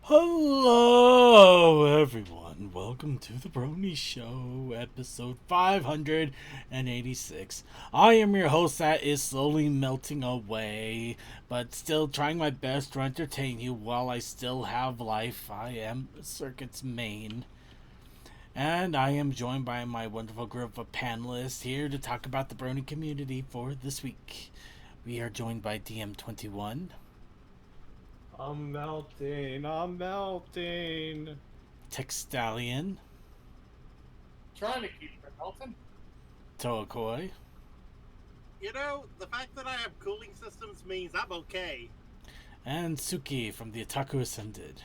Hello, everyone. Welcome to the Brony Show, episode 586. I am your host that is slowly melting away, but still trying my best to entertain you while I still have life. I am Circuit's main. And I am joined by my wonderful group of panelists here to talk about the Brony community for this week. We are joined by DM21. I'm melting. Textalion, Trying to keep from melting. Toakoi, The fact that I have cooling systems means I'm okay. and Suki from the Otaku Ascended.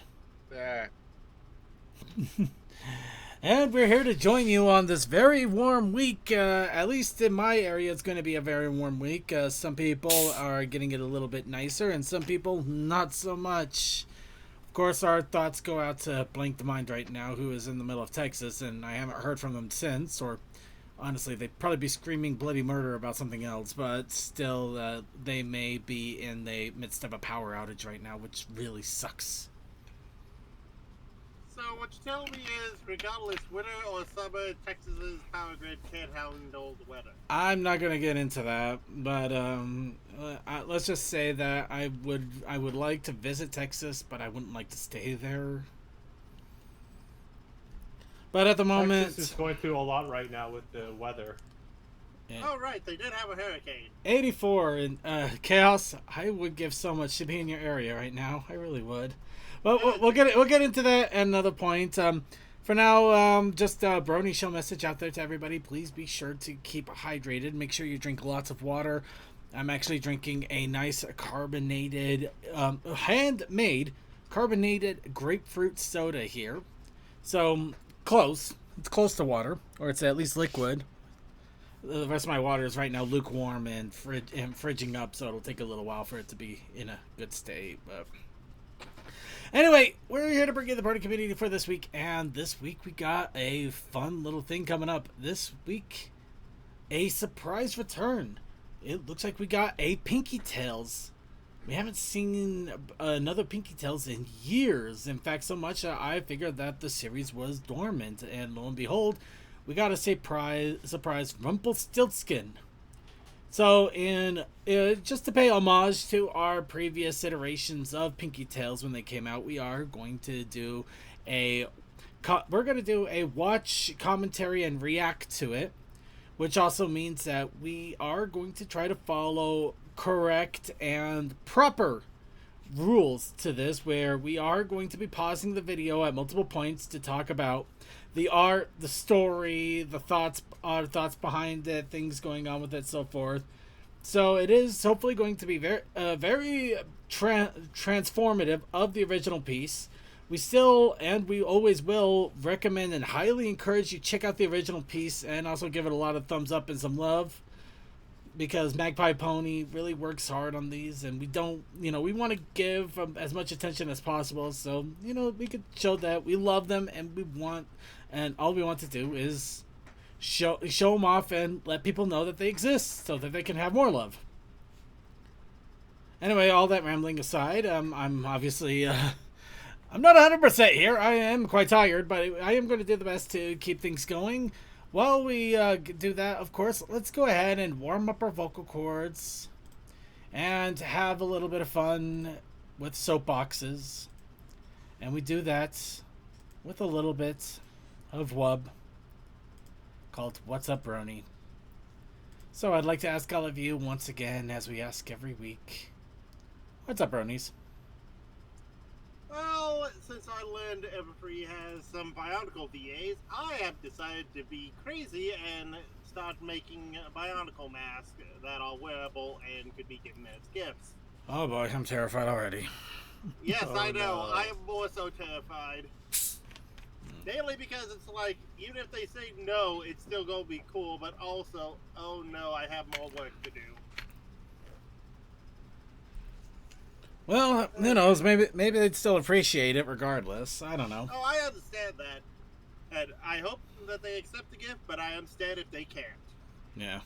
And we're here to join you on this very warm week. At least in my area, it's going to be a very warm week. Some people are getting it a little bit nicer, and some people not so much. Of course, our thoughts go out to Blank the Mind right now, who is in the middle of Texas, and I haven't heard from them since, or honestly, they'd probably be screaming bloody murder about something else, but still, they may be in the midst of a power outage right now, which really sucks. So what you tell me is, regardless winter or summer, Texas's power grid can't handle the weather. I'm not gonna get into that, but let's just say that I would like to visit Texas, but I wouldn't like to stay there. But at the moment, Texas is going through a lot right now with the weather. Oh right, they did have a hurricane. 84 in chaos. I would give so much to be in your area right now. I really would. But we'll get into that at another point. For now, just a Brony Show message out there to everybody. Please be sure to keep hydrated. Make sure you drink lots of water. I'm actually drinking a nice carbonated, handmade carbonated grapefruit soda here. So close. It's close to water, or it's at least liquid. The rest of my water is right now lukewarm and fridging up, so it'll take a little while for it to be in a good state. But anyway, we're here to bring you the party community for this week, and this week we got a fun little thing coming up. This week, a surprise return. It looks like we got a Pinky Tails. We haven't seen another Pinky Tails in years. In fact, so much that I figured that the series was dormant, and lo and behold, we got a surprise Rumpelstiltskin. So, in just to pay homage to our previous iterations of Pinky Tails when they came out, we are going to do a watch commentary and react to it, which also means that we are going to try to follow correct and proper rules to this, where we are going to be pausing the video at multiple points to talk about the art, the story, the thoughts, our thoughts behind it, things going on with it, so forth. So it is hopefully going to be very transformative of the original piece. We still, and we always will, recommend and highly encourage you check out the original piece and also give it a lot of thumbs up and some love, because Magpie Pony really works hard on these, and we don't, we want to give as much attention as possible, so, we could show that we love them, and all we want to do is show them off and let people know that they exist so that they can have more love. Anyway, all that rambling aside, I'm obviously, I'm not 100% here. I am quite tired, but I am going to do the best to keep things going. While we do that, of course, let's go ahead and warm up our vocal cords and have a little bit of fun with soapboxes. And we do that with a little bit of wub called What's Up, Brony? So I'd like to ask all of you once again, as we ask every week, what's up, Bronies? Well, since I learned Everfree has some Bionicle VAs, I have decided to be crazy and start making a Bionicle mask that are wearable and could be given as gifts. Oh boy, I'm terrified already. Yes, Oh, I know. no. I am more so terrified. Mainly because it's like, even if they say no, it's still going to be cool, but also, oh no, I have more work to do. Well, who knows? Maybe they'd still appreciate it regardless. I don't know. Oh, I understand that. And I hope that they accept the gift, but I understand if they can't. Yeah.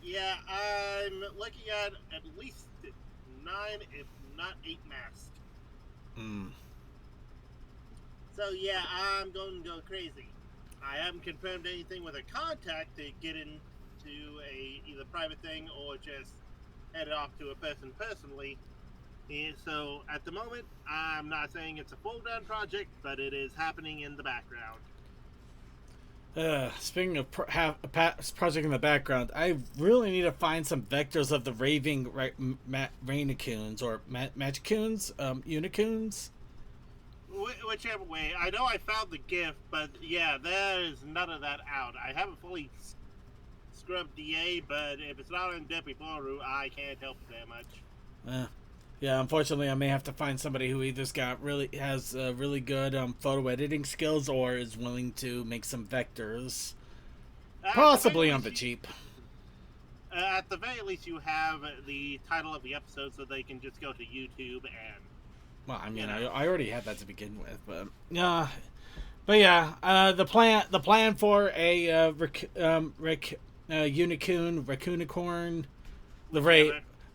Yeah, I'm looking at least 9, if not 8 masks. Mm. So yeah, I'm going to go crazy. I haven't confirmed anything with a contact to get into a either private thing or just head off to a person personally. And so at the moment, I'm not saying it's a full done project, but it is happening in the background. Speaking of project in the background, I really need to find some vectors of the raving Rainicoons or Magicoons, Unicoons. Whichever way. I know I found the gift, but yeah, there is none of that out. I haven't fully scrubbed DA, but if it's not in Depi Boru, I can't help it that much. Yeah, unfortunately, I may have to find somebody who either's got has really good photo editing skills or is willing to make some vectors, possibly on the cheap. At the very least, you have the title of the episode, so they can just go to YouTube and. Well, I mean, I already had that to begin with, but yeah, the plan for a Unicorn, Raccoonicorn, the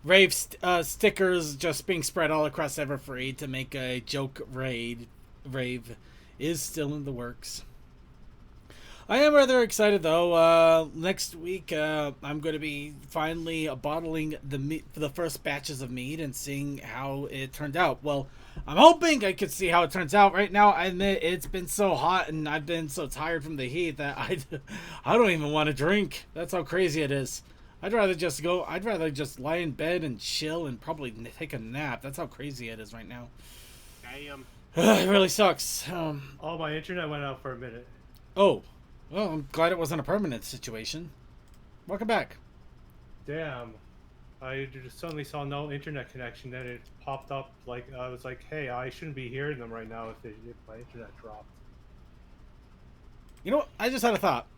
rave stickers just being spread all across Everfree to make a joke rave is still in the works. I am rather excited though. Next week, I'm going to be finally bottling the first batches of mead and seeing how it turned out. Well, I'm hoping I could see how it turns out. Right now, I admit it's been so hot and I've been so tired from the heat that I don't even want to drink. That's how crazy it is. I'd rather just lie in bed and chill and probably take a nap. That's how crazy it is right now. It really sucks. Oh, my internet went out for a minute. Oh. Well, I'm glad it wasn't a permanent situation. Welcome back. Damn. I just suddenly saw no internet connection, then it popped up like, I was like, hey, I shouldn't be hearing them right now if my internet dropped. You know what? I just had a thought.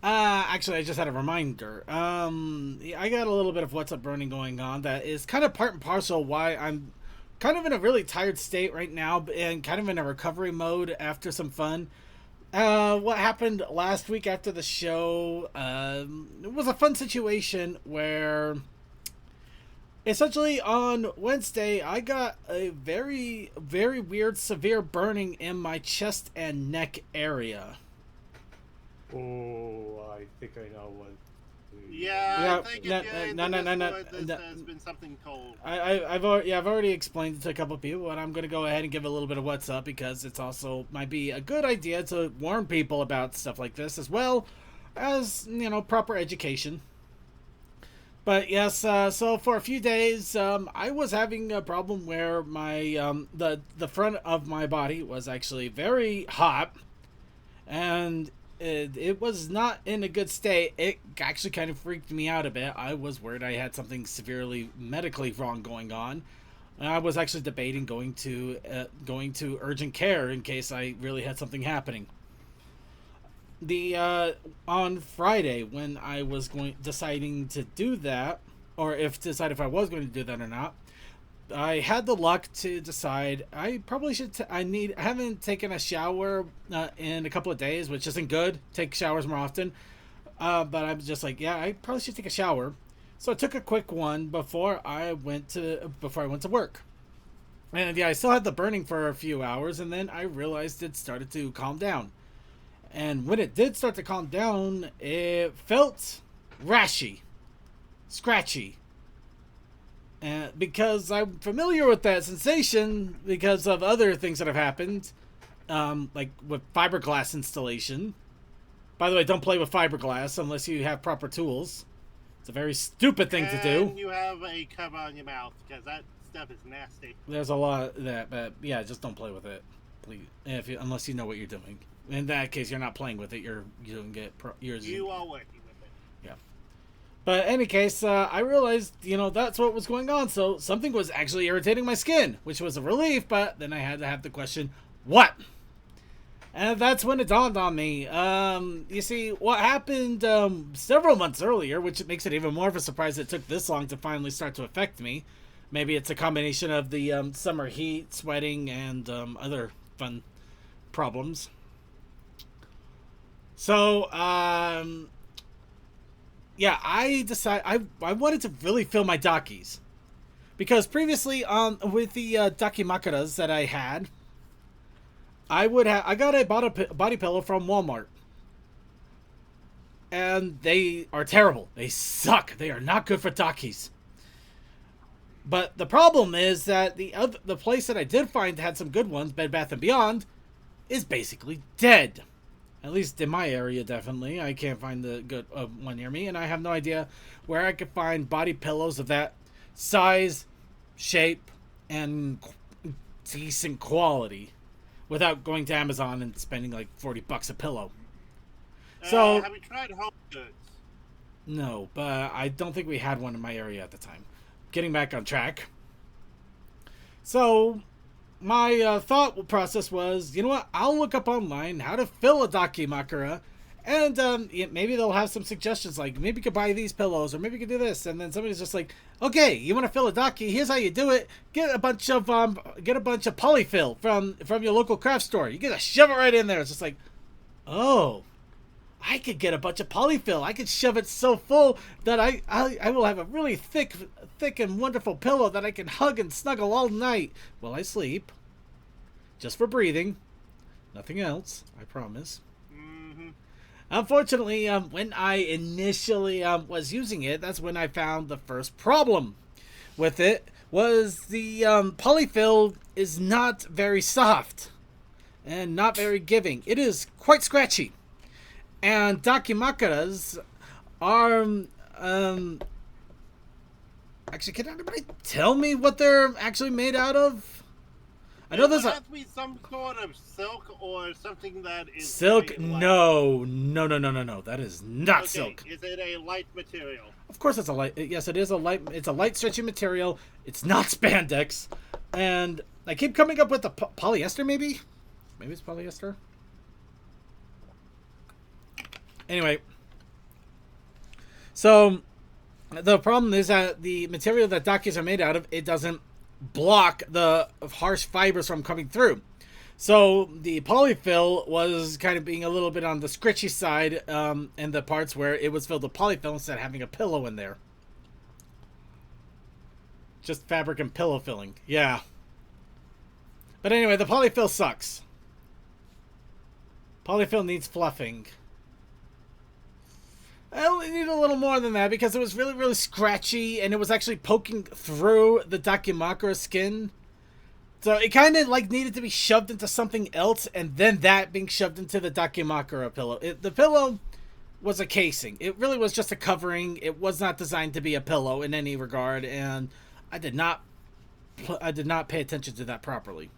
Actually, I just had a reminder. I got a little bit of what's up Brony going on that is kind of part and parcel why I'm kind of in a really tired state right now and kind of in a recovery mode after some fun. What happened last week after the show, it was a fun situation where essentially on Wednesday, I got a very, very weird, severe burning in my chest and neck area. Oh, I think I know what. Yeah, I think this has been something cold. I've already explained it to a couple of people, and I'm going to go ahead and give a little bit of what's up because it's also might be a good idea to warn people about stuff like this as well as, proper education. But yes, so for a few days, I was having a problem where my the front of my body was actually very hot, and it was not in a good state. It actually kind of freaked me out a bit. I was worried I had something severely medically wrong going on. And I was actually debating going to urgent care in case I really had something happening. On Friday when I was deciding to do that, or decide if I was going to do that or not, I had the luck to decide I probably should. I haven't taken a shower in a couple of days, which isn't good. Take showers more often, but I'm just like, yeah, I probably should take a shower. So I took a quick one before I went to work, and yeah, I still had the burning for a few hours, and then I realized it started to calm down. And when it did start to calm down, it felt rashy, scratchy. And because I'm familiar with that sensation because of other things that have happened, like with fiberglass installation. By the way, don't play with fiberglass unless you have proper tools. It's a very stupid thing to do. And you have a cover on your mouth because that stuff is nasty. There's a lot of that, but yeah, just don't play with it, please. Unless you know what you're doing. In that case, you're not playing with it. You don't get You are working with it. Yeah. But in any case, I realized, that's what was going on. So something was actually irritating my skin, which was a relief. But then I had to have the question, what? And that's when it dawned on me. You see, what happened several months earlier, which makes it even more of a surprise it took this long to finally start to affect me. Maybe it's a combination of the summer heat, sweating, and other fun problems. So, yeah, I decided I wanted to really feel my dockies. Because previously, with the dakimakuras that I had, I got a body pillow from Walmart. And they are terrible. They suck. They are not good for dakis. But the problem is that the place that I did find had some good ones, Bed Bath & Beyond, is basically dead. At least in my area, definitely. I can't find the good one near me, and I have no idea where I could find body pillows of that size, shape, and decent quality without going to Amazon and spending like $40 a pillow. So have you tried Home Goods? No, but I don't think we had one in my area at the time. Getting back on track. So my thought process was, you know what? I'll look up online how to fill a dakimakura, and maybe they'll have some suggestions like maybe you could buy these pillows or maybe you could do this. And then somebody's just like, okay, you want to fill a daki? Here's how you do it. Get a bunch of polyfill from your local craft store. You gotta shove it right in there. It's just like, oh, I could get a bunch of polyfill. I could shove it so full that I will have a really thick and wonderful pillow that I can hug and snuggle all night while I sleep. Just for breathing. Nothing else, I promise. Mm-hmm. Unfortunately, when I initially was using it, that's when I found the first problem with it. Was the polyfill is not very soft and not very giving. It is quite scratchy. And dakimakuras are, actually, can anybody tell me what they're actually made out of? I know there's has to be some sort of silk or something that is silk. very light. No. That is not silk. Is it a light material? Of course, it's a light. Yes, it is a light. It's a light, stretchy material. It's not spandex, and I keep coming up with the polyester. Maybe it's polyester. Anyway, so the problem is that the material that dakis are made out of, it doesn't block the harsh fibers from coming through. So the polyfill was kind of being a little bit on the scritchy side in the parts where it was filled with polyfill instead of having a pillow in there. Just fabric and pillow filling. Yeah. But anyway, the polyfill sucks. Polyfill needs fluffing. I only need a little more than that because it was really, really scratchy and it was actually poking through the dakimakura skin. So it kind of like needed to be shoved into something else and then that being shoved into the dakimakura pillow. The pillow was a casing. It really was just a covering. It was not designed to be a pillow in any regard, and I did not pay attention to that properly.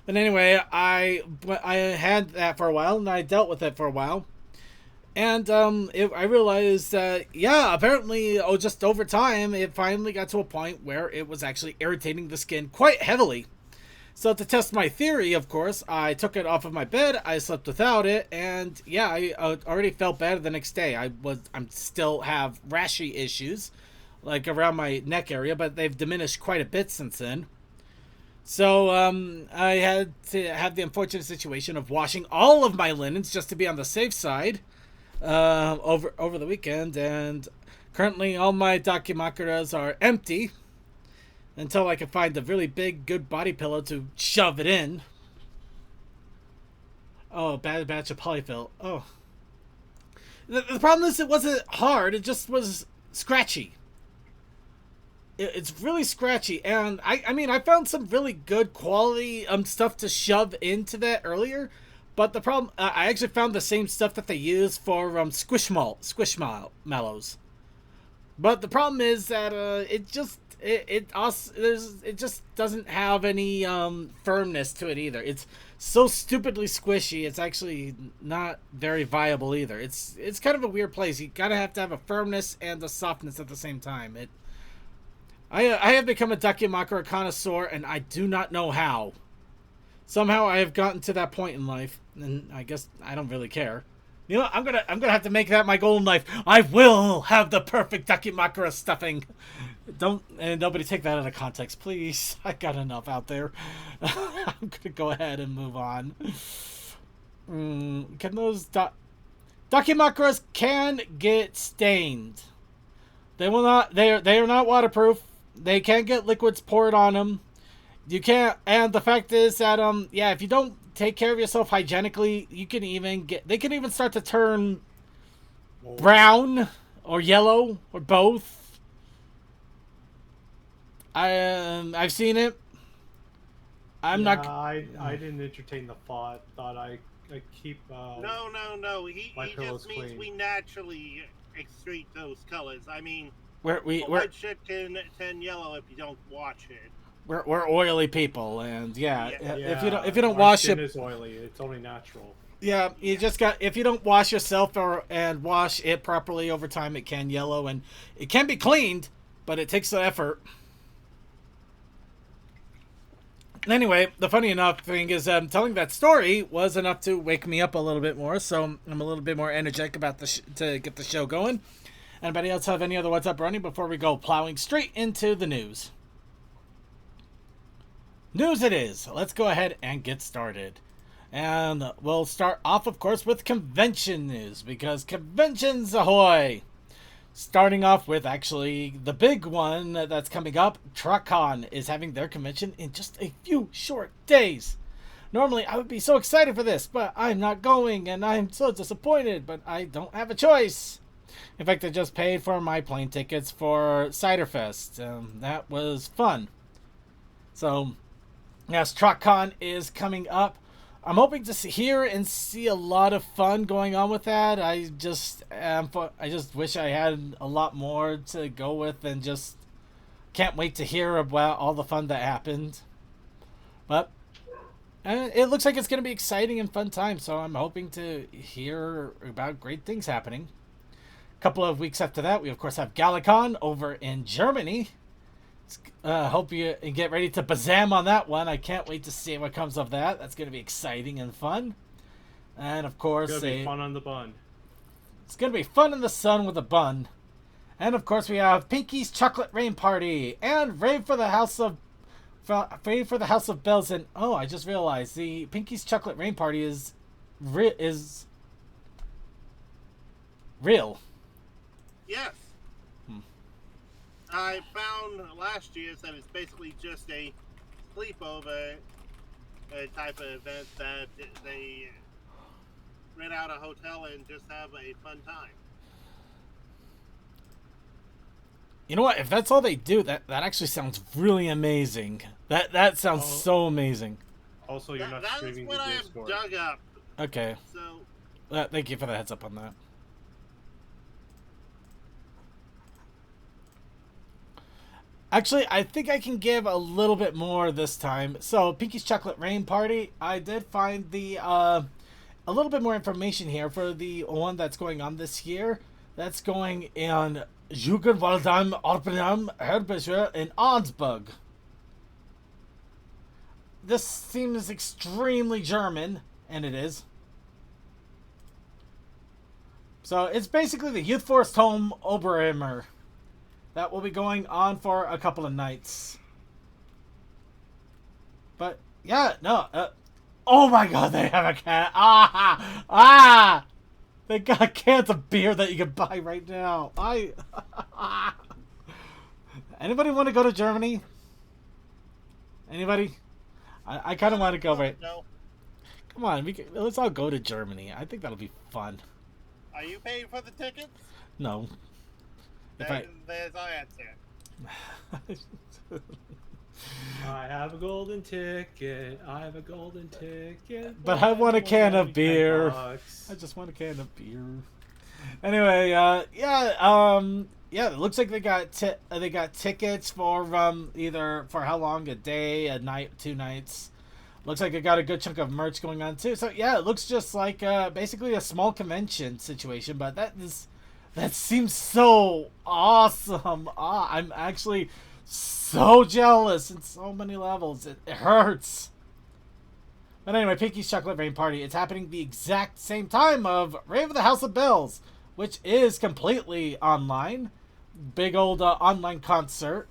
But anyway, I had that for a while and I dealt with it for a while. And I realized that, yeah, apparently, just over time, it finally got to a point where it was actually irritating the skin quite heavily. So to test my theory, of course, I took it off of my bed, I slept without it, and yeah, I already felt better the next day. I'm still have rashy issues, like around my neck area, but they've diminished quite a bit since then. So I had to have the unfortunate situation of washing all of my linens just to be on the safe side. Over the weekend, and currently all my dakimakuras are empty until I can find a really big, good body pillow to shove it in. Oh, bad batch of polyfill. Oh. The problem is it wasn't hard, it just was scratchy. It's really scratchy, and I mean, I found some really good quality stuff to shove into that earlier. But the problem, I actually found the same stuff that they use for squishmallows. But the problem is that it just doesn't have any firmness to it either. It's so stupidly squishy. It's actually not very viable either. It's kind of a weird place. You gotta have to have a firmness and a softness at the same time. I have become a dakimakura connoisseur, and I do not know how. Somehow I have gotten to that point in life, and I guess I don't really care. You know, I'm gonna have to make that my goal in life. I will have the perfect dakimakura stuffing. Nobody take that out of context, please. I got enough out there. I'm gonna go ahead and move on. Can those dakimakuras can get stained? They will not. They are not waterproof. They can't get liquids poured on them. You can't, and the fact is that yeah, if you don't take care of yourself hygienically, you can even they can even start to turn brown or yellow or both. I've seen it. I'm not. I didn't entertain the thought. Thought I keep. No. He pillows just means clean. we naturally excrete those colors. I mean, We're white shit can turn yellow if you don't wash it. we're oily people, and yeah, Yeah, if you don't our wash skin it, is oily. It's only natural. yeah, you just got if you don't wash yourself and wash it properly over time, it can yellow, and it can be cleaned, but it takes the effort. Anyway, the funny enough thing is, telling that story was enough to wake me up a little bit more, so I'm a little bit more energetic about to get the show going. Anybody else have any other What's Up, Brony, before we go plowing straight into the news? News it is. Let's go ahead and get started. And we'll start off, of course, with convention news, because conventions ahoy! Starting off with actually the big one that's coming up, TruckCon is having their convention in just a few short days. Normally I would be so excited for this, but I'm not going and I'm so disappointed, but I don't have a choice. In fact, I just paid for my plane tickets for Ciderfest. That was fun. So, yes, TruckCon is coming up. I'm hoping to hear and see a lot of fun going on with that. I just wish I had a lot more to go with, and just can't wait to hear about all the fun that happened. But it looks like it's going to be exciting and fun time, so I'm hoping to hear about great things happening. A couple of weeks after that, we of course have Galacon over in Germany. Hope you get ready to bazam on that one. I can't wait to see what comes of that. That's going to be exciting and fun. And of course, It's gonna be fun on the bun. It's going to be fun in the sun with a bun. And of course, we have Pinky's Chocolate Rain Party and Rave for the House of Bells. And oh, I just realized the Pinky's Chocolate Rain Party is real. Yes. I found last year that it's basically just a sleepover type of event that they rent out a hotel and just have a fun time. You know what? If that's all they do, that actually sounds really amazing. That sounds so amazing. Also, you're not streaming the Discord. That is what I've dug up. Okay. So. Thank you for the heads up on that. Actually, I think I can give a little bit more this time. So, Pinky's Chocolate Rain Party, I did find the a little bit more information here for the one that's going on this year. That's going in Jugendwaldheim Orpenheim Herbische in Augsburg. This seems extremely German, and it is. So, it's basically the Youth Forest Home Oberheimer. That will be going on for a couple of nights. But, yeah, no. Oh my god, they have a can. They got cans of beer that you can buy right now. Anybody want to go to Germany? Anybody? I kind of want to go right. No. Come on, let's all go to Germany. I think that'll be fun. Are you paying for the tickets? No. There's our answer. I have a golden ticket. I have a golden ticket. But I want a can of beer. $10. I just want a can of beer. Anyway, yeah, it looks like they got tickets for either for how long, a day, a night, 2 nights. Looks like they got a good chunk of merch going on too. So yeah, it looks just like basically a small convention situation, but that seems so awesome. I'm actually so jealous in so many levels. It hurts. But anyway, Pinky's Chocolate Rain Party. It's happening the exact same time of Rave of the House of Bells, which is completely online. Big old online concert.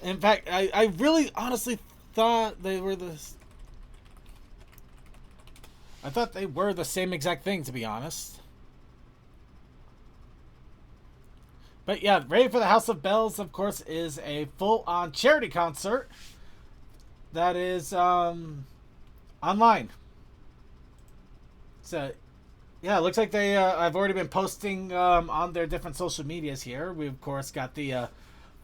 In fact, I really honestly thought they were I thought they were the same exact thing, to be honest. But yeah, Ready for the House of Bells, of course, is a full-on charity concert that is online. So, yeah, it looks like they I've already been posting on their different social medias here. We, of course, got the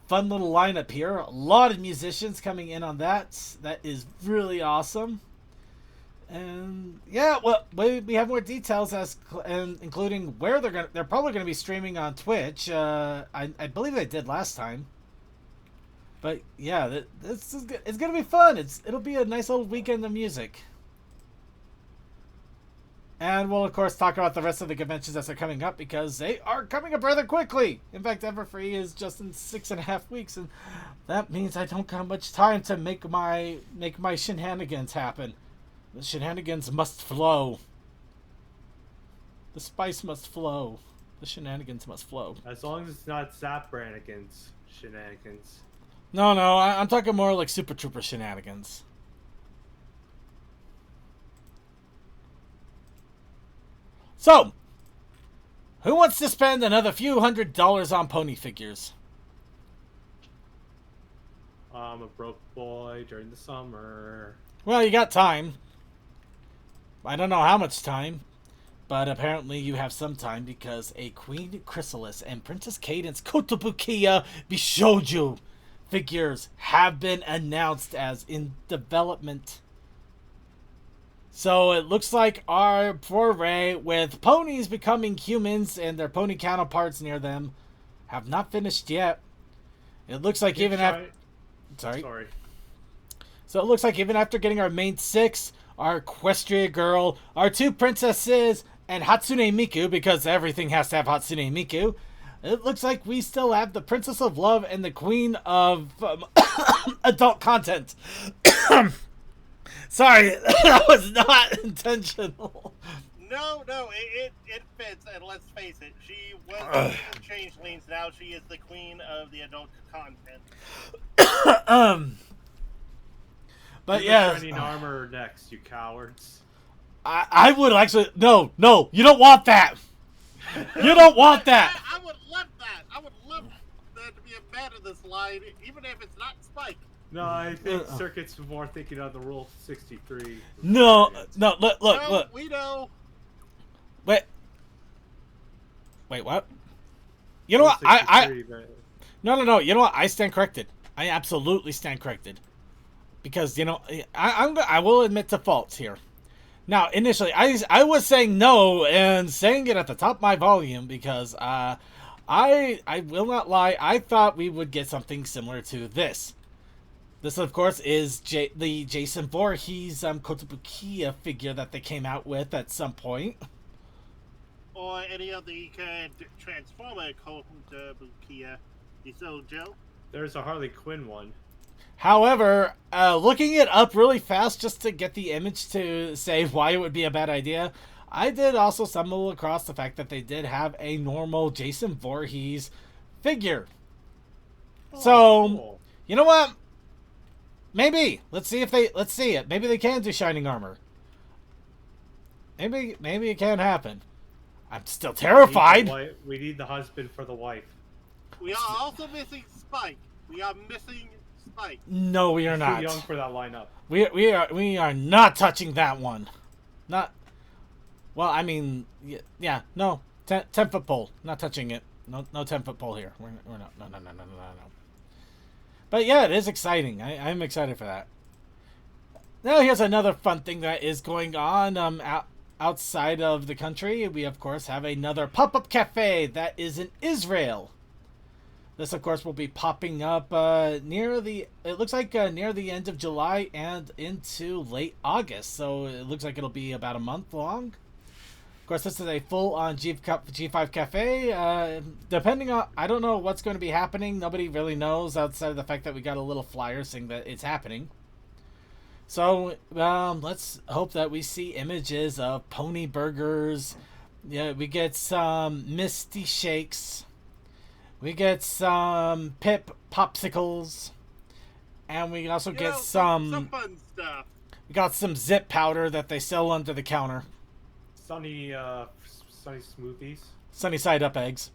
fun little lineup here. A lot of musicians coming in on that. That is really awesome. And yeah, well, we have more details and including where they're probably gonna be streaming on Twitch. I believe they did last time. But yeah, this is it's gonna be fun. It'll be a nice little weekend of music. And we'll of course talk about the rest of the conventions as they're coming up because they are coming up rather quickly. In fact, Everfree is just in 6.5 weeks, and that means I don't got much time to make my shenanigans happen. The shenanigans must flow. The spice must flow. The shenanigans must flow. As long as it's not Zap Brannigan's shenanigans. No, I'm talking more like Super Trooper shenanigans. So, who wants to spend another few $100s on pony figures? I'm a broke boy during the summer. Well, you got time. I don't know how much time, but apparently you have some time because a Queen Chrysalis and Princess Cadence Kotobukiya Bishoujo figures have been announced as in development. So it looks like our foray with ponies becoming humans and their pony counterparts near them have not finished yet. It looks like even after... Sorry. So it looks like even after getting our main 6... our Equestria girl, our 2 princesses, and Hatsune Miku, because everything has to have Hatsune Miku. It looks like we still have the Princess of Love and the Queen of adult content. Sorry, that was not intentional. No, it fits, and let's face it, she was the changelings, now she is the queen of the adult content. But yeah, Shining armor next, you cowards. I would actually no, you don't want that. You don't want that. I would love that. I would love there to be a man in this line, even if it's not Spike. No, I think Circuit's more thinking of the Rule 63. No, look. We know. Wait, what? You know what? No. You know what? I stand corrected. I absolutely stand corrected. Because, you know, I will admit to faults here. Now, initially, I was saying no and saying it at the top of my volume because I will not lie, I thought we would get something similar to this. This, of course, is the Jason Voorhees Kotobukiya figure that they came out with at some point. Or any of the Transformer Kotobukiya. You so, Joe? There's a Harley Quinn one. However, looking it up really fast just to get the image to say why it would be a bad idea, I did also stumble across the fact that they did have a normal Jason Voorhees figure. Oh, so, cool. You know what? Maybe. Let's see it. Maybe they can do shining armor. Maybe it can happen. I'm still terrified. We need the husband for the wife. We are also missing Spike. We are missing Spike. No, we are not. Too young for that lineup. We are not touching that one. Not. Well, I mean, yeah, no. 10-foot pole. Not touching it. No 10-foot pole here. We're not. No. But yeah, it is exciting. I'm excited for that. Now here's another fun thing that is going on outside of the country. We of course have another pop-up cafe that is in Israel. This, of course, will be popping up near the end of July and into late August. So it looks like it'll be about a month long. Of course, this is a full-on G5 cafe. Depending on, I don't know what's going to be happening. Nobody really knows outside of the fact that we got a little flyer saying that it's happening. So let's hope that we see images of pony burgers. Yeah, we get some Misty Shakes. We get some Pip popsicles, and we also get some fun stuff. We got some zip powder that they sell under the counter. Sunny smoothies. Sunny side up eggs.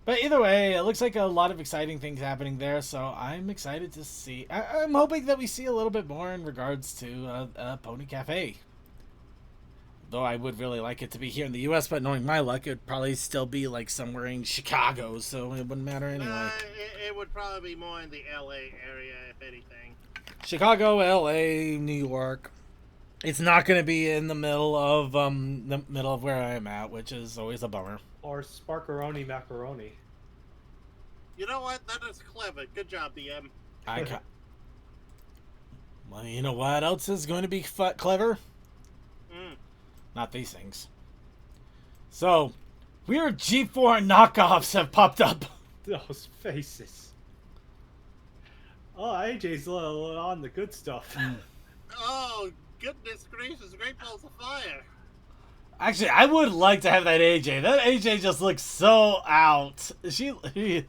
But either way, it looks like a lot of exciting things happening there, so I'm excited to see. I'm hoping that we see a little bit more in regards to Pony Cafe. Though I would really like it to be here in the U.S., but knowing my luck, it would probably still be like somewhere in Chicago, so it wouldn't matter anyway. It would probably be more in the L.A. area, if anything. Chicago, L.A., New York. It's not going to be in the middle of where I am at, which is always a bummer. Or Sparkaroni Macaroni. You know what? That is clever. Good job, DM. Well, you know what else is going to be clever? Mm. Not these things. So, weird G4 knockoffs have popped up. Those faces. Oh, AJ's on the good stuff. Oh, goodness gracious. Great balls of fire. Actually, I would like to have that AJ. That AJ just looks so out. She... Cause you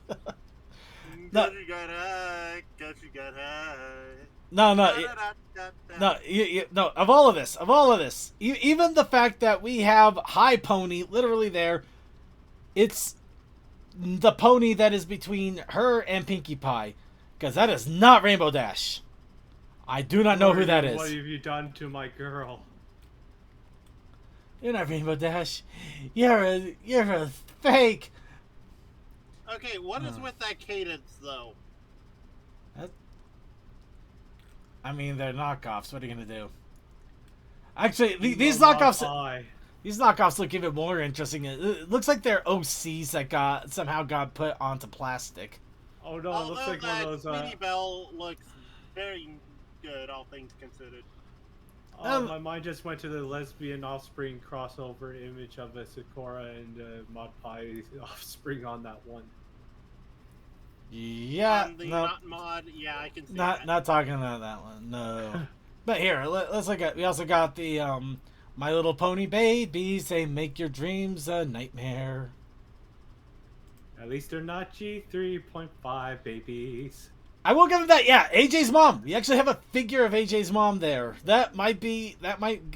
got high. Cause you got high. No. No. Of all of this, even the fact that we have High Pony literally there, it's the pony that is between her and Pinkie Pie, because that is not Rainbow Dash. I do not know who that is. What have you done to my girl? You're not Rainbow Dash. You're a fake. Okay, what is with that cadence, though? I mean, they're knockoffs. What are you gonna do? Actually, these knockoffs look even more interesting. It looks like they're OCs that somehow got put onto plastic. Oh no! It looks like one of those. Mini Bell looks very good, all things considered. My mind just went to the lesbian offspring crossover image of a Sakura and Mod Pie offspring on that one. Yeah, the no, not mod. Yeah, I can see that. Not talking about that one. No. But here, let's look at. We also got the My Little Pony babies. They make your dreams a nightmare. At least they're not G3.5 babies. I will give them that. Yeah, AJ's mom. We actually have a figure of AJ's mom there. That might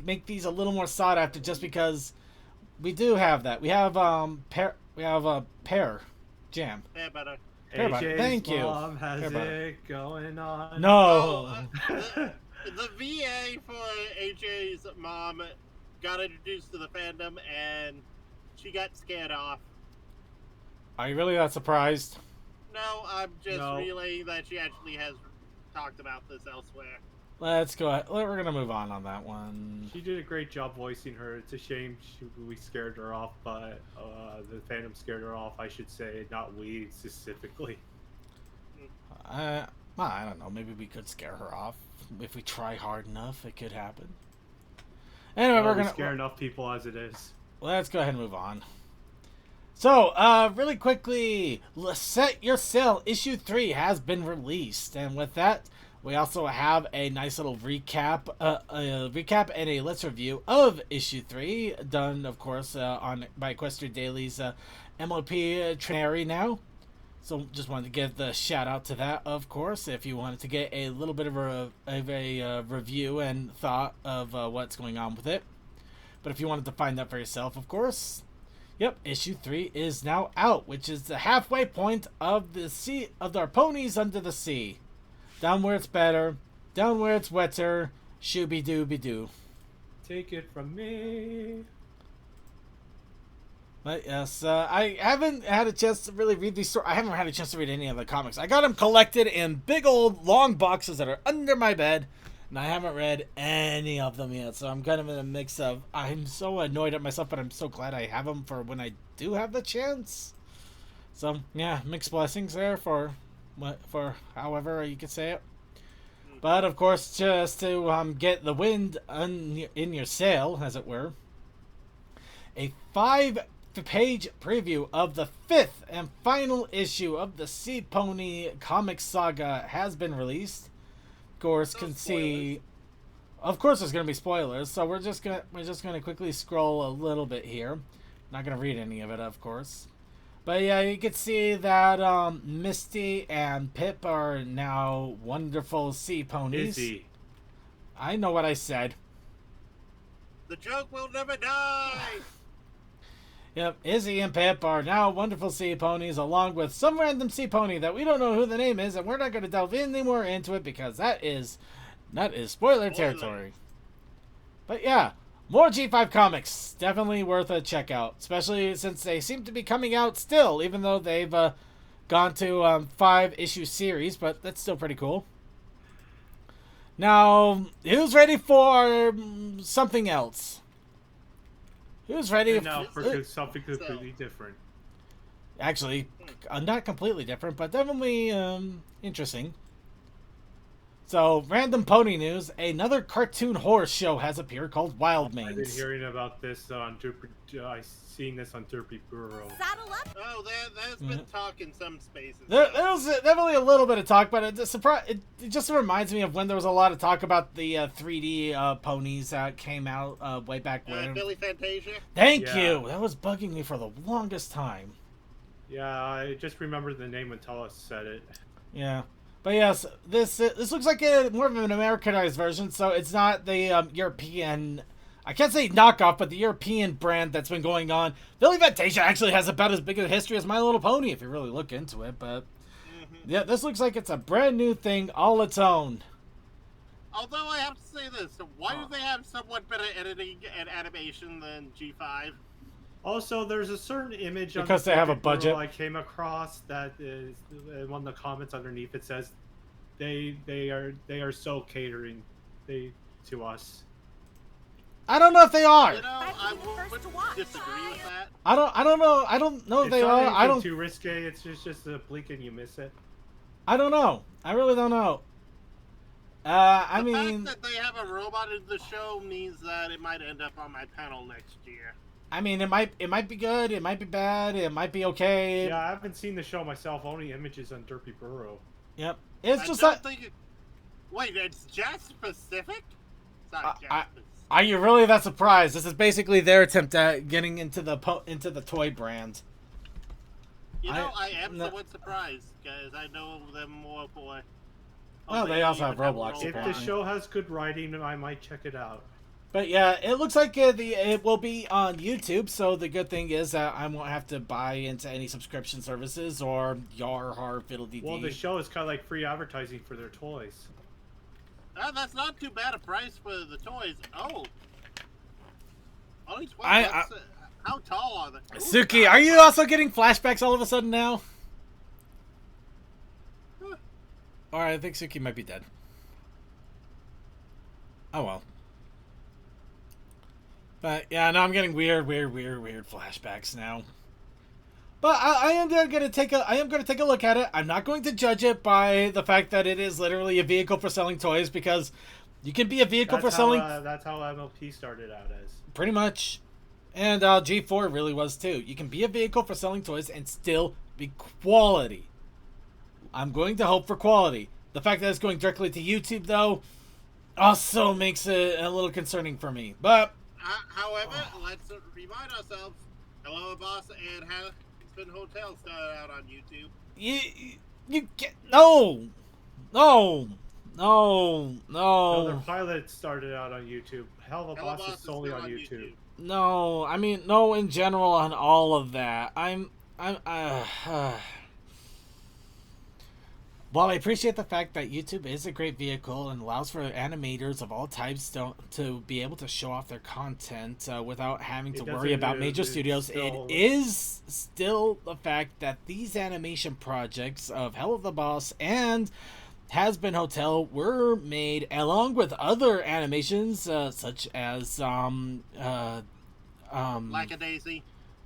make these a little more sought after, just because we do have that. We have pear jam. Yeah, better. AJ's Thank you. mom has it going on. No. The VA for AJ's mom got introduced to the fandom, and she got scared off. Are you really that surprised? No, I'm just relaying that she actually has talked about this elsewhere. Let's go ahead. We're going to move on that one. She did a great job voicing her. It's a shame we scared her off, but the fandom scared her off, I should say, not we specifically. I don't know. Maybe we could scare her off. If we try hard enough, it could happen. Anyway, we're going to scare enough people as it is. Let's go ahead and move on. So, really quickly, Set Your Sail Issue 3 has been released. And with that, we also have a nice little recap and a Let's Review of Issue 3, done, of course, by Equestria Daily's MOP Trinary now. So, just wanted to give the shout out to that, of course, if you wanted to get a little bit of a review and thought of what's going on with it. But if you wanted to find that for yourself, of course... Yep, issue 3 is now out, which is the halfway point of the sea of our ponies under the sea. Down where it's better, down where it's wetter, shooby dooby doo. Take it from me. But yes, I haven't had a chance to really read these stories. I haven't had a chance to read any of the comics. I got them collected in big old long boxes that are under my bed. And I haven't read any of them yet, so I'm kind of in a mix of... I'm so annoyed at myself, but I'm so glad I have them for when I do have the chance. So, yeah, mixed blessings there for however you could say it. But, of course, just to get the wind in your sail, as it were, a 5-page preview of the 5th and final issue of the Sea Pony comic saga has been released. Course can see, of course there's gonna be spoilers, so we're just gonna quickly scroll a little bit here. Not gonna read any of it, of course, but yeah, you can see that Misty and Pip are now wonderful sea ponies. Izzy. I know what I said. The joke will never die. Yep, Izzy and Pip are now wonderful sea ponies, along with some random sea pony that we don't know who the name is, and we're not going to delve any more into it because that is spoiler territory. But yeah, more G5 comics, definitely worth a check out, especially since they seem to be coming out still, even though they've gone to 5-issue series, but that's still pretty cool. Now, who's ready for something else? Who's ready for something completely different? Actually, not completely different, but definitely interesting. So, random pony news. Another cartoon horse show has appeared called Wild Manes. I've been hearing about this on I've seen this on Derpy Burrow. Saddle up. Oh, there's been talk in some spaces. There's definitely a little bit of talk, but it just reminds me of when there was a lot of talk about the 3D ponies that came out way back when. Billy Fantasia? Thank you! That was bugging me for the longest time. Yeah, I just remember the name when Tullis said it. Yeah. But yes, this looks like more of an Americanized version, so it's not the European... I can't say knockoff, but the European brand that's been going on. Billy Fantasia actually has about as big a history as My Little Pony, if you really look into it. But yeah, this looks like it's a brand new thing, all its own. Although I have to say this, why do they have somewhat better editing and animation than G5? Also, there's a certain image because they have a budget I came across that is in one of the comments underneath. It says they are so catering to us. I don't know if they are. You know, I would disagree with that. I don't know if they are. I don't. Too risque. It's just a blink and you miss it. I don't know. I really don't know. I mean, the fact that they have a robot in the show means that it might end up on my panel next year. I mean, it might be good, it might be bad, it might be okay. Yeah, I haven't seen the show myself. Only images on Derpy Burrow. Yep, it's just like. Wait, it's Jazz Pacific? It's not Jazz Pacific. Are you really that surprised? This is basically their attempt at getting into the toy brand. You know, I am somewhat surprised because I know them more for. Well, they also have Roblox. If the show has good writing, I might check it out. But yeah, it looks like it will be on YouTube, so the good thing is that I won't have to buy into any subscription services or yar har fiddle dee. Well, the show is kind of like free advertising for their toys. That's not too bad a price for the toys. Oh, only $12. How tall are they? Ooh, Suki, are you also getting flashbacks all of a sudden now? Huh. Alright, I think Suki might be dead. Oh well. But yeah, no, I'm getting weird flashbacks now. But I am gonna take a look at it. I'm not going to judge it by the fact that it is literally a vehicle for selling toys, because you can be a vehicle for selling. That's how MLP started out as. Pretty much, and G4 really was too. You can be a vehicle for selling toys and still be quality. I'm going to hope for quality. The fact that it's going directly to YouTube, though, also makes it a little concerning for me. But however, let's remind ourselves, Hello Boss and Spin Hotel started out on YouTube. You get no. Their pilot started out on YouTube. Hell of a Boss is solely on YouTube. No, I mean no. In general, on all of that, While I appreciate the fact that YouTube is a great vehicle and allows for animators of all types to be able to show off their content without having to worry about major studios, it is still the fact that these animation projects of Hell of the Boss and Has Been Hotel were made along with other animations such as Lackadaisy.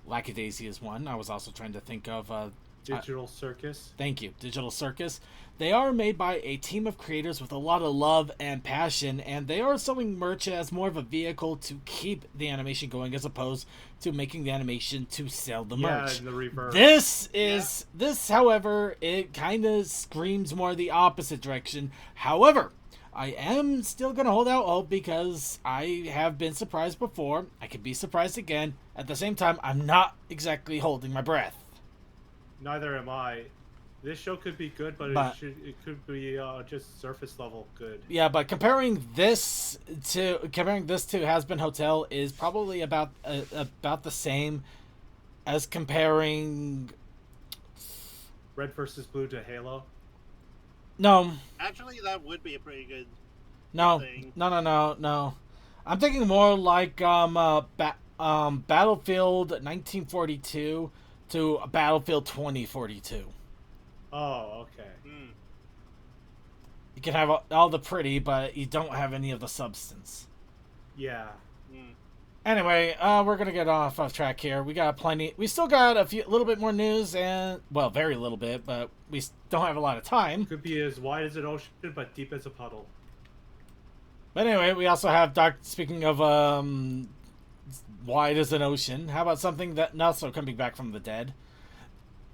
Lackadaisy is one. I was also trying to think of Digital Circus. Thank you, Digital Circus. They are made by a team of creators with a lot of love and passion, and they are selling merch as more of a vehicle to keep the animation going as opposed to making the animation to sell the merch. Yeah, in the reverse. This, however, it kind of screams more the opposite direction. However, I am still going to hold out hope because I have been surprised before. I could be surprised again. At the same time, I'm not exactly holding my breath. Neither am I. This show could be good, but it could be just surface level good. Yeah, but comparing this to Has Been Hotel is probably about the same. as comparing. Red versus Blue to Halo. No, Actually, that would be a pretty good no, thing. no. I'm thinking more like Battlefield 1942 to Battlefield 2042. Oh, okay. Hmm. You can have all the pretty, but you don't have any of the substance. Yeah. Hmm. Anyway, we're gonna get off track here. We got plenty. We still got a little bit more news, and well, very little bit, but we don't have a lot of time. Could be as wide as an ocean, but deep as a puddle. But anyway, we also have Speaking of wide as an ocean, how about something that also coming back from the dead?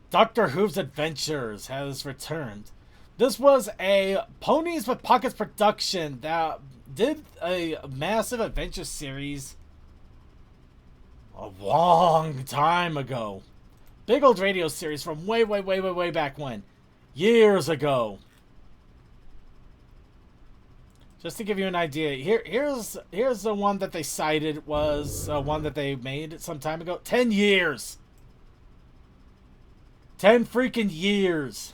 Doctor Who's Adventures has returned. This was a Ponies with Pockets production that did a massive adventure series a long time ago. Big old radio series from way back when. Years ago. Just to give you an idea, here's the one that they cited was one that they made some time ago. 10 years. 10 freaking years.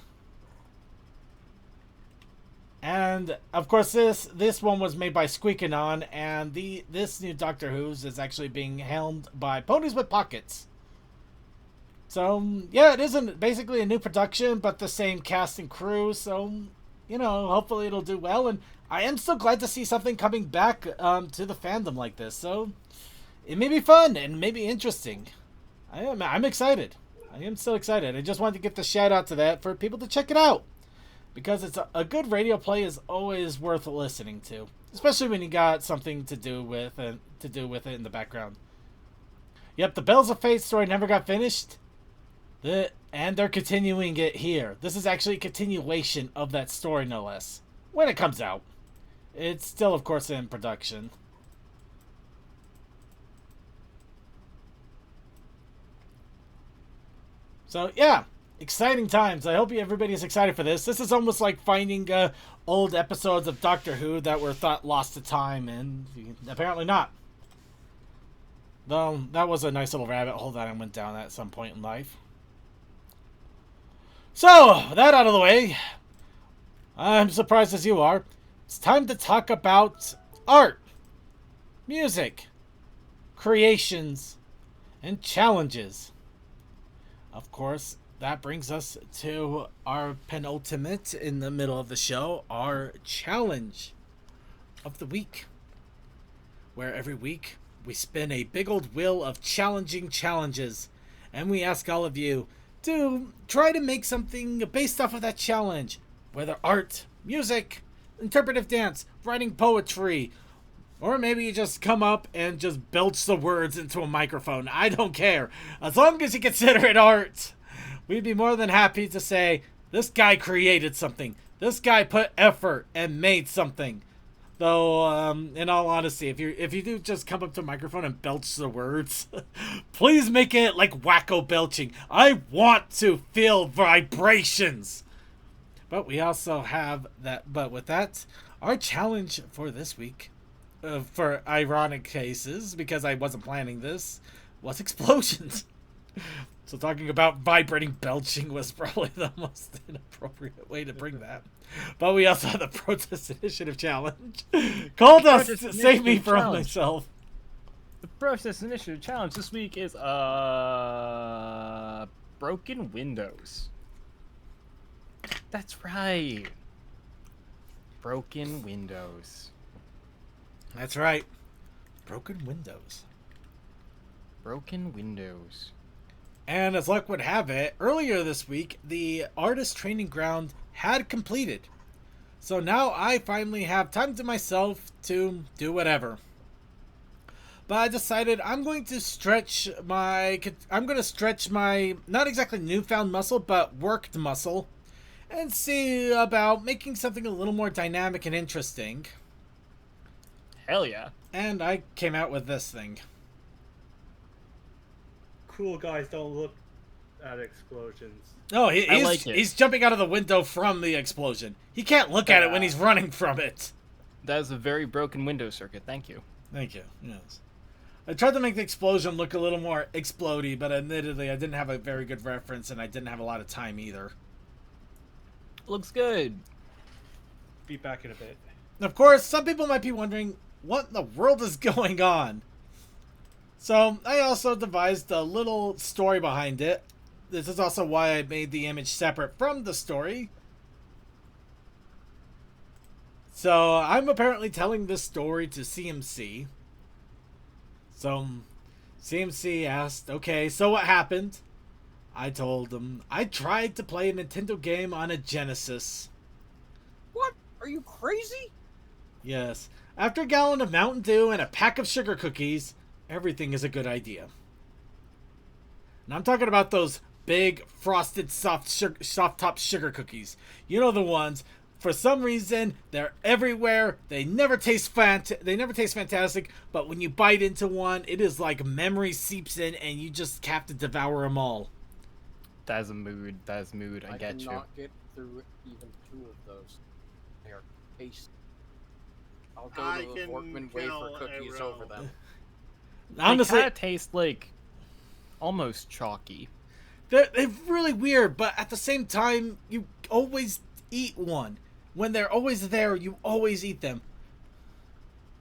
And of course, this one was made by Squeakin' On, and this new Doctor Who's is actually being helmed by Ponies with Pockets. So yeah, it isn't basically a new production, but the same cast and crew. So hopefully it'll do well, and I am still glad to see something coming back to the fandom like this. So it may be fun and maybe interesting. I'm excited. I am still excited. I just wanted to give the shout out to that for people to check it out. Because it's a good radio play is always worth listening to, especially when you got something to do with it in the background. Yep, the Bells of Fate story never got finished, and they're continuing it here. This is actually a continuation of that story, no less. When it comes out, it's still, of course, in production. So yeah. Exciting times. I hope everybody's excited for this. This is almost like finding old episodes of Doctor Who that were thought lost to time, and apparently not. Though that was a nice little rabbit hole that I went down at some point in life. So, that out of the way, I'm surprised as you are. It's time to talk about art, music, creations, and challenges. Of course, that brings us to our penultimate in the middle of the show, our challenge of the week. Where every week we spin a big old wheel of challenging challenges, and we ask all of you to try to make something based off of that challenge. Whether art, music, interpretive dance, writing poetry, or maybe you just come up and just belch the words into a microphone. I don't care. As long as you consider it art. We'd be more than happy to say, this guy created something. This guy put effort and made something. Though, in all honesty, if you do just come up to a microphone and belch the words, please make it like wacko belching. I want to feel vibrations. But we also have that. But with that, our challenge for this week, for ironic cases, because I wasn't planning this, was explosions. So talking about vibrating belching was probably the most inappropriate way to bring that. But we also had the Protest Initiative Challenge. Called us to save me from myself. The Protest Initiative Challenge this week is broken windows. That's right. Broken windows. That's right. Broken windows. Broken windows. And as luck would have it, earlier this week, the artist training ground had completed. So now I finally have time to myself to do whatever. But I decided I'm going to stretch my not exactly newfound muscle, but worked muscle, and see about making something a little more dynamic and interesting. Hell yeah. And I came out with this thing. Cool guys don't look at explosions. Oh, he's jumping out of the window from the explosion. He can't look at it when he's running from it. That is a very broken window circuit. Thank you. Thank you. Yes. I tried to make the explosion look a little more explodey, but admittedly, I didn't have a very good reference, and I didn't have a lot of time either. Looks good. Be back in a bit. Of course, some people might be wondering, what in the world is going on? So, I also devised a little story behind it. This is also why I made the image separate from the story. So, I'm apparently telling this story to CMC. So, CMC asked, okay, so what happened? I told him, I tried to play a Nintendo game on a Genesis. What? Are you crazy? Yes. After a gallon of Mountain Dew and a pack of sugar cookies, everything is a good idea. And I'm talking about those big, frosted, soft-top sugar cookies. You know the ones. For some reason, they're everywhere. They never taste fantastic, but when you bite into one, it is like memory seeps in, and you just have to devour them all. That's a mood. That's mood. I get you. cannot get through even 2 of those. They are tasty. I'll go I to the can Workman kill wafer cookies a row. over them. Honestly, They kind of taste like almost chalky. they're really weird, but at the same time, you always eat one. When they're always there, you always eat them.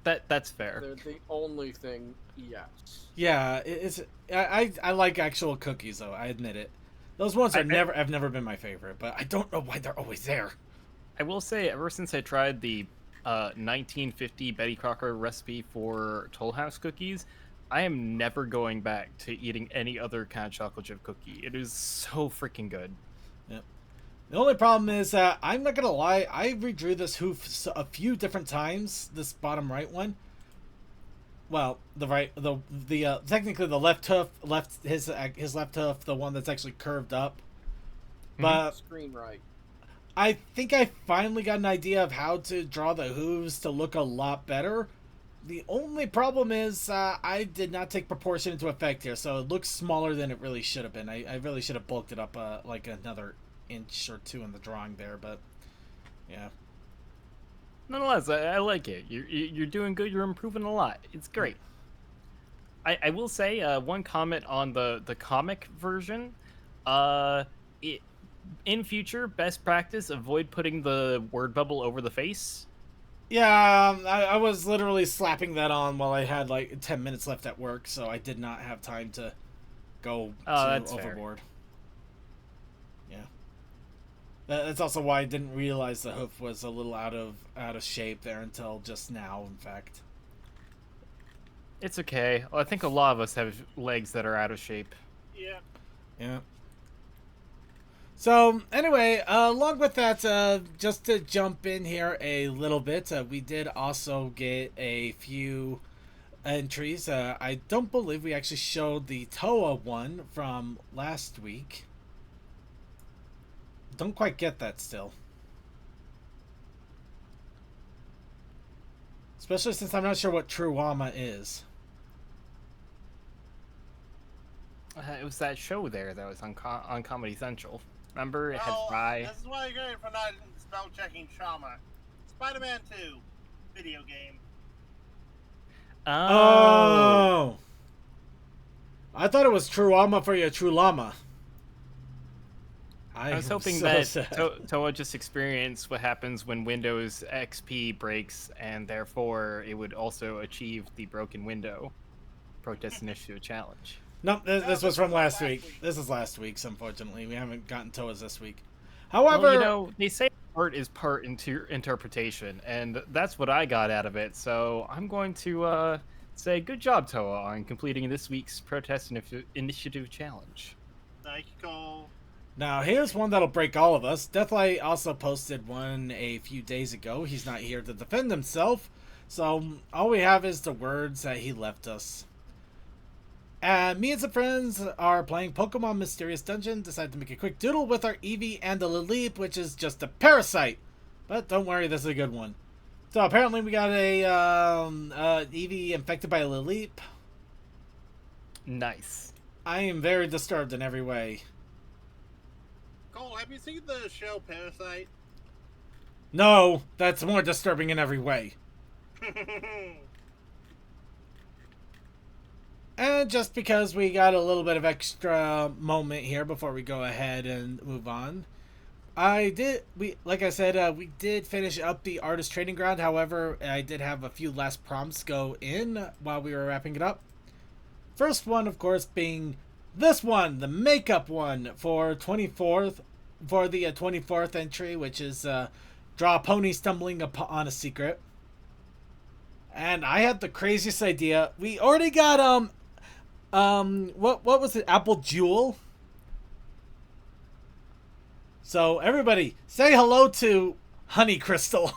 That's fair. They're the only thing, yes. Yeah, I like actual cookies though. I admit it. Those ones have never been my favorite, but I don't know why they're always there. I will say, ever since I tried the 1950 Betty Crocker recipe for Toll House cookies, I am never going back to eating any other kind of chocolate chip cookie. It is so freaking good. Yep. The only problem is, I'm not gonna lie, I redrew this hoof a few different times. This bottom right one. Well, technically the left hoof, his left hoof, the one that's actually curved up. But Screen right. I think I finally got an idea of how to draw the hooves to look a lot better. The only problem is I did not take proportion into effect here, so it looks smaller than it really should have been. I really should have bulked it up like another inch or 2 in the drawing there, but yeah. Nonetheless, I like it. You're doing good. You're improving a lot. It's great. I will say one comment on the comic version. In future, best practice, avoid putting the word bubble over the face. Yeah, I was literally slapping that on while I had like 10 minutes left at work, so I did not have time to go That's overboard. Yeah. That's also why I didn't realize the hoof was a little out of shape there until just now, in fact. It's okay. Well, I think a lot of us have legs that are out of shape. Yeah. Yeah. So, anyway, along with that, just to jump in here a little bit, we did also get a few entries. I don't believe we actually showed the Toa one from last week. Don't quite get that still. Especially since I'm not sure what Truama is. It was that show there that was on Comedy Central. Remember, it had Fry. This is why you're getting for not spell checking trauma. Spider-Man 2 video game. Oh. I thought it was Truama for your True Llama. I was hoping Toa just experienced what happens when Windows XP breaks, and therefore it would also achieve the broken window protest initiative challenge. Nope, this was from last week. This is last week's, unfortunately. We haven't gotten Toa's this week. However, well, they say art is part interpretation, and that's what I got out of it. So I'm going to say good job, Toa, on completing this week's protest initiative challenge. Thank you, Cole. now here's one that'll break all of us. Deathlight also posted one a few days ago. He's not here to defend himself, so all we have is the words that he left us. Me and some friends are playing Pokemon Mysterious Dungeon. Decided to make a quick doodle with our Eevee and the Lilip, which is just a parasite. But don't worry, this is a good one. So apparently we got a Eevee infected by a Lilip. Nice. I am very disturbed in every way. Cole, have you seen the show Parasite? No, that's more disturbing in every way. And just because we got a little bit of extra moment here before we go ahead and move on, like I said, we did finish up the artist training ground. However, I did have a few last prompts go in while we were wrapping it up. First one, of course, being this one, the makeup one for the 24th entry, which is draw a pony stumbling upon a secret. And I had the craziest idea. We already got what was it? Apple Jewel. So everybody, say hello to Honey Crystal.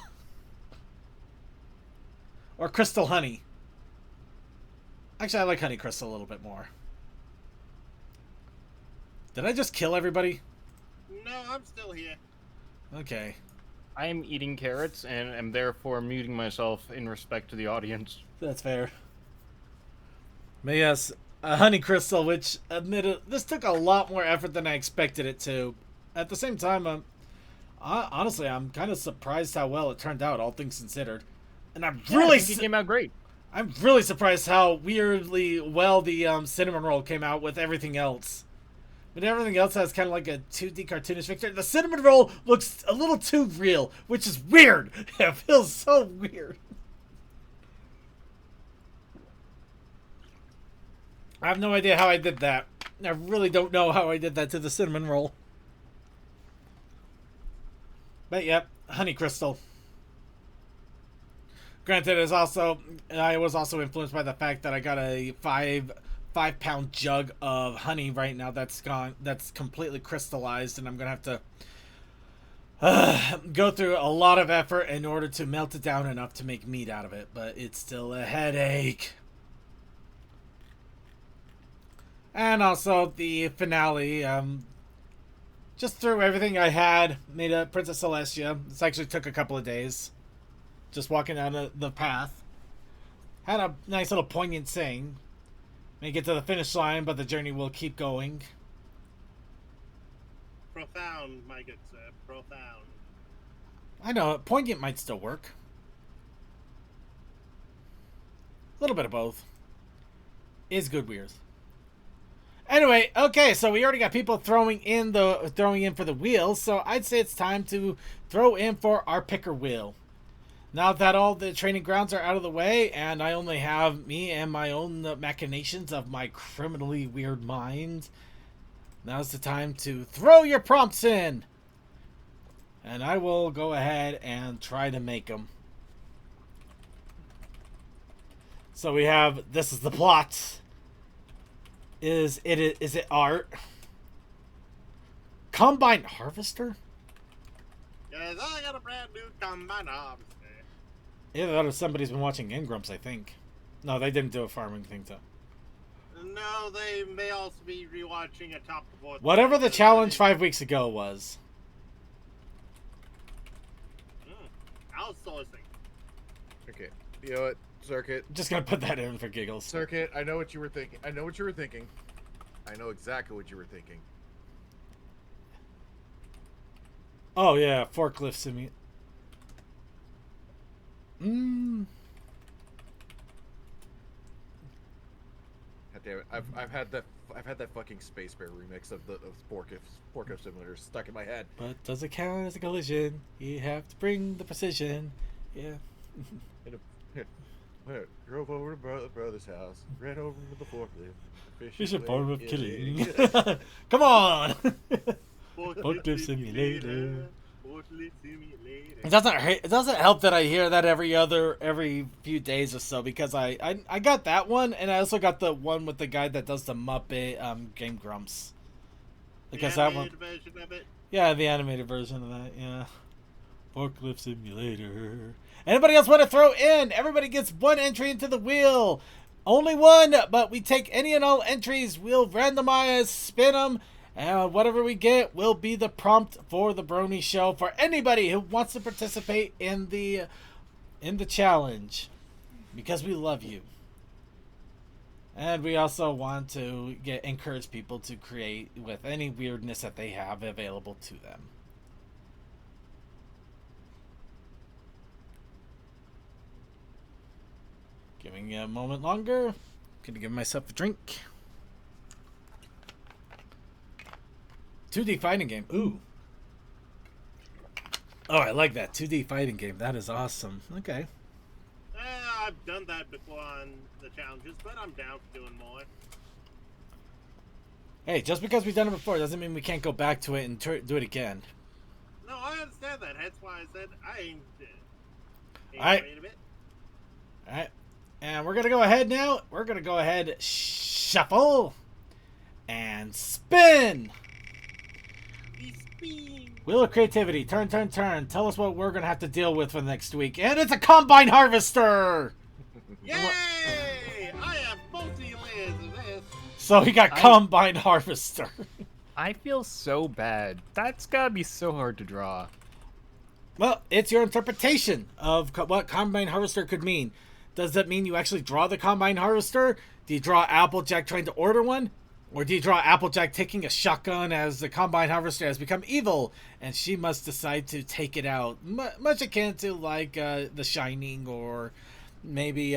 Or Crystal Honey. Actually, I like Honey Crystal a little bit more. Did I just kill everybody? No, I'm still here. Okay. I am eating carrots and am therefore muting myself in respect to the audience. That's fair. But yes, Honey Crystal, which admitted this took a lot more effort than I expected it to. At the same time, honestly, I'm kind of surprised how well it turned out, all things considered. And I'm really I think it came out great. I'm really surprised how weirdly well the cinnamon roll came out with everything else. But everything else has kind of like a 2D cartoonish picture. The cinnamon roll looks a little too real, which is weird. It feels so weird. I have no idea how I did that. I really don't know how I did that to the cinnamon roll. But yep, Honey Crystal. Granted, I was also influenced by the fact that I got a 5-pound jug of honey right now that's completely crystallized, and I'm gonna have to go through a lot of effort in order to melt it down enough to make meat out of it. But it's still a headache. And also the finale, just threw everything I had, made a Princess Celestia. This actually took a couple of days. Just walking down the path. Had a nice little poignant saying. May get to the finish line, but the journey will keep going. Profound, my good sir. Profound. I know, poignant might still work. A little bit of both. Is good weird. Anyway, okay, so we already got people throwing in for the wheel, so I'd say it's time to throw in for our picker wheel. Now that all the training grounds are out of the way, and I only have me and my own machinations of my criminally weird mind, now's the time to throw your prompts in! And I will go ahead and try to make them. So we have, this is the plot. Is it art? Combine harvester? Yes, I got a brand new combine harvester. Either that or somebody's been watching Ingrumps, I think. No, they didn't do a farming thing, though. No, they may also be rewatching a top to bottom. Whatever the challenge 5 weeks ago was. Outsourcing. Okay, you know what, Circuit? I'm just gonna put that in for giggles. Circuit, I know what you were thinking. I know what you were thinking. I know exactly what you were thinking. Oh yeah, forklift simulator. God damn it! I've had that fucking Space Bear remix of forklift simulator stuck in my head. But does it count as a collision? You have to bring the precision. Yeah. Drove over to brother's house, ran over to the forklift. It's a form of killing. Come on! Forklift simulator. It doesn't help that I hear that every few days or so, because I got that one, and I also got the one with the guy that does the Muppet Game Grumps. Because that one, version of it? yeah, the animated version of that, yeah. Forklift simulator. Anybody else want to throw in? Everybody gets one entry into the wheel. Only one, but we take any and all entries. We'll randomize, spin them, and whatever we get will be the prompt for the Brony show for anybody who wants to participate in the challenge, because we love you. And we also want to encourage people to create with any weirdness that they have available to them. Giving you a moment longer. Gonna give myself a drink. 2D fighting game. Ooh. Oh, I like that 2D fighting game. That is awesome. Okay. I've done that before on the challenges, but I'm down for doing more. Hey, just because we've done it before doesn't mean we can't go back to it and do it again. No, I understand that. That's why I said I ain't. Alright. Wait a bit. Alright. And we're gonna go ahead now. We're gonna go ahead, shuffle, and spin. Wheel of Creativity. Turn, turn, turn. Tell us what we're gonna have to deal with for the next week. And it's a Combine Harvester! Yay! I have multi-layers of this. So we got Combine Harvester. I feel so bad. That's gotta be so hard to draw. Well, it's your interpretation of what Combine Harvester could mean. Does that mean you actually draw the Combine Harvester? Do you draw Applejack trying to order one? Or do you draw Applejack taking a shotgun as the Combine Harvester has become evil and she must decide to take it out? Much akin to like The Shining or maybe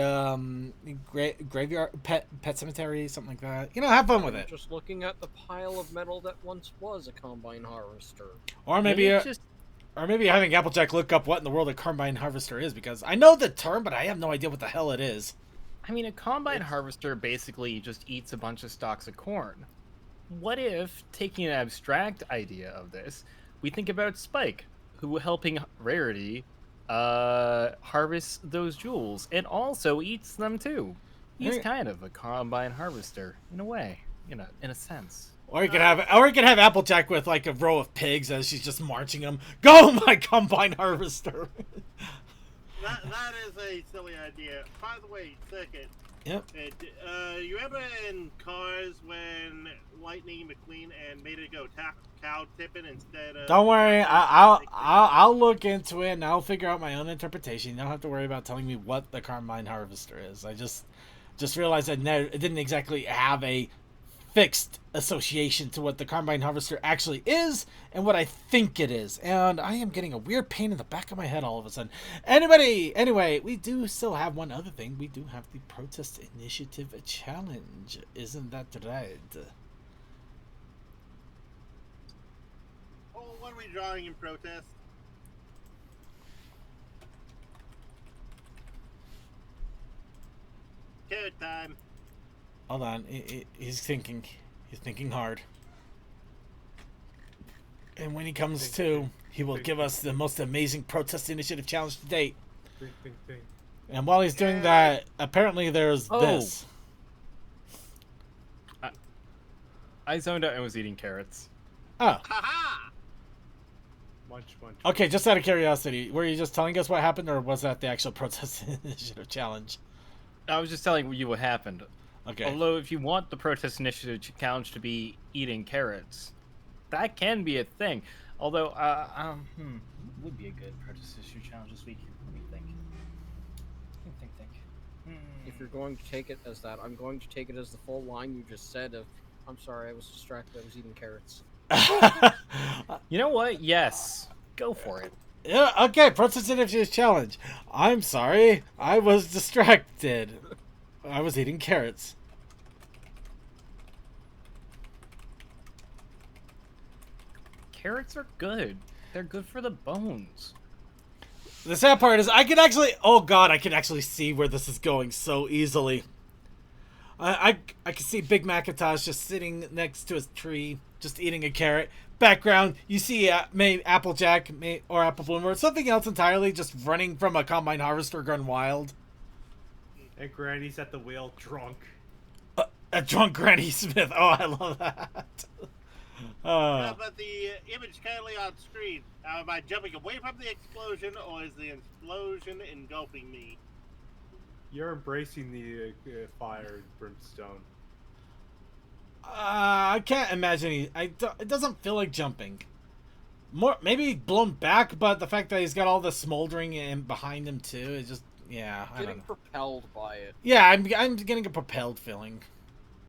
Graveyard Pet Cemetery, something like that. You know, have fun with it. Just looking at the pile of metal that once was a Combine Harvester. Or maybe or maybe having Applejack look up what in the world a Combine Harvester is, because I know the term, but I have no idea what the hell it is. I mean, a combine harvester basically just eats a bunch of stalks of corn. What if, taking an abstract idea of this, we think about Spike, who helping Rarity harvest those jewels, and also eats them too. He's kind of a combine harvester in a way, in a sense. Or you could have Applejack with like a row of pigs as she's just marching them. Go, my Combine Harvester! That is a silly idea. By the way, second. Yep. You remember in Cars when Lightning McQueen and made it go cow tipping instead of? Don't worry, I'll look into it and I'll figure out my own interpretation. You don't have to worry about telling me what the Combine Harvester is. I just realized it didn't exactly have a fixed association to what the Combine Harvester actually is and what I think it is. And I am getting a weird pain in the back of my head all of a sudden. Anyway, we do still have one other thing. We do have the Protest Initiative Challenge. Isn't that right? Oh, what are we drawing in protest? Carrot time. Hold on, he's thinking. He's thinking hard. And when he comes to, he will give us the most amazing Protest Initiative challenge to date. Think. And while he's doing that, apparently there's this. I zoned out and was eating carrots. Oh. Ha-ha! Munch. Okay, just out of curiosity, were you just telling us what happened, or was that the actual Protest Initiative challenge? I was just telling you what happened. Okay. Although, if you want the Protest Initiative challenge to be eating carrots, that can be a thing. Although, would be a good Protest Initiative challenge this week. Let me think. If you're going to take it as that, I'm going to take it as the full line you just said of, I'm sorry, I was distracted, I was eating carrots. You know what? Yes. Go for it. Yeah, okay, Protest Initiative challenge. I'm sorry, I was distracted. I was eating carrots. Carrots are good. They're good for the bones. The sad part is I can actually see where this is going so easily. I can see Big Macintosh just sitting next to his tree, just eating a carrot. Background, you see maybe Applejack or Apple Bloom or something else entirely, just running from a Combine Harvester gone wild. And Granny's at the wheel, drunk. A drunk Granny Smith. Oh, I love that. Yeah, but the image currently on screen, am I jumping away from the explosion, or is the explosion engulfing me? You're embracing the fire and brimstone. I can't imagine it doesn't feel like jumping. Maybe blown back, but the fact that he's got all the smoldering in behind him too, is just, yeah. I don't know. Getting propelled by it. Yeah, I'm getting a propelled feeling.